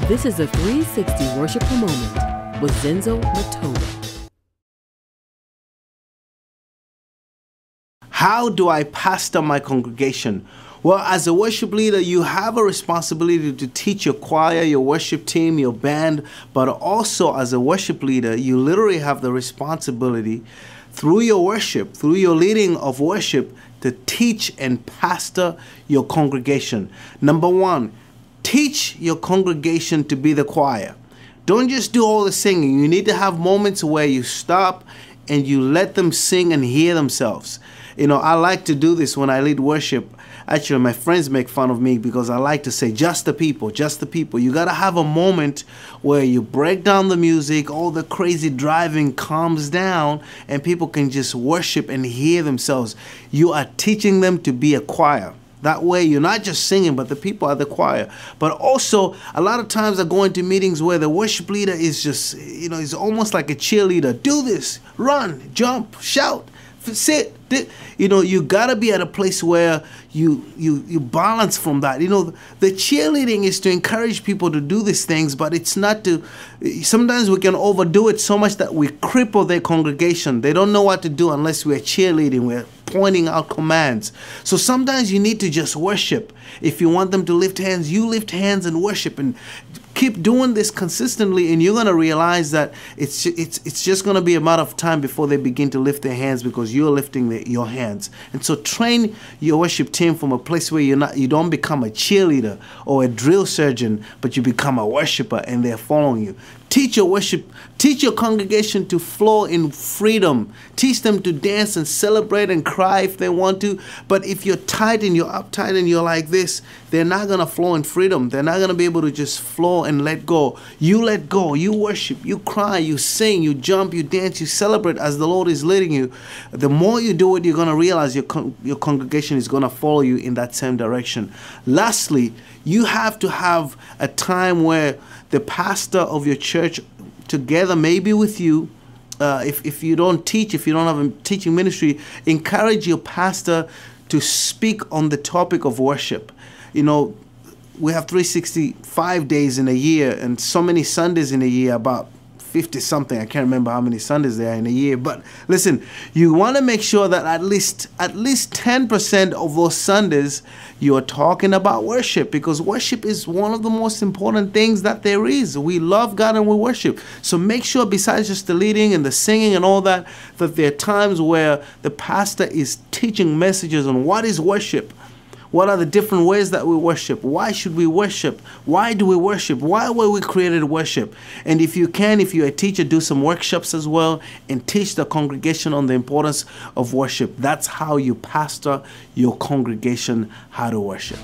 This is a 360 Worshiper Moment with Zenzo Matola. How do I pastor my congregation? Well, as a worship leader, you have a responsibility to teach your choir, your worship team, your band, but also as a worship leader, you literally have the responsibility through your worship, through your leading of worship, to teach and pastor your congregation. Number one, teach your congregation to be the choir. Don't just do all the singing. You need to have moments where you stop and you let them sing and hear themselves. You know, I like to do this when I lead worship. Actually, my friends make fun of me because I like to say, just the people, just the people. You got to have a moment where you break down the music, all the crazy driving calms down, and people can just worship and hear themselves. You are teaching them to be a choir. That way, you're not just singing, but the people are the choir. But also, a lot of times I go into meetings where the worship leader is just, you know, he's almost like a cheerleader. Do this, run, jump, shout, sit. You know, you gotta be at a place where you balance from that. You know, the cheerleading is to encourage people to do these things, but it's not to. Sometimes we can overdo it so much that we cripple their congregation. They don't know what to do unless we're cheerleading. We're pointing out commands. So sometimes you need to just worship. If you want them to lift hands, you lift hands and worship, and keep doing this consistently, and you're going to realize that it's just going to be a matter of time before they begin to lift their hands, because you're lifting your hands. And so train your worship team from a place where you don't become a cheerleader or a drill surgeon, but you become a worshiper and they're following you. Teach your congregation to flow in freedom. Teach them to dance and celebrate and cry if they want to. But if you're tight and you're uptight and you're like this, they're not going to flow in freedom. They're not going to be able to just flow and let go. You let go. You worship. You cry. You sing. You jump. You dance. You celebrate as the Lord is leading you. The more you do it, you're going to realize your congregation is going to follow you in that same direction. Lastly, you have to have a time where the pastor of your church, together maybe with you, if you don't teach, if you don't have a teaching ministry, encourage your pastor to speak on the topic of worship. You know, we have 365 days in a year and so many Sundays in a year, about 50 something. I can't remember how many Sundays there are in a year. But listen, you want to make sure that at least 10% of those Sundays you are talking about worship, because worship is one of the most important things that there is. We love God and we worship. So make sure, besides just the leading and the singing and all that, that there are times where the pastor is teaching messages on what is worship. What are the different ways that we worship? Why should we worship? Why do we worship? Why were we created to worship? And if you can, if you're a teacher, do some workshops as well and teach the congregation on the importance of worship. That's how you pastor your congregation how to worship.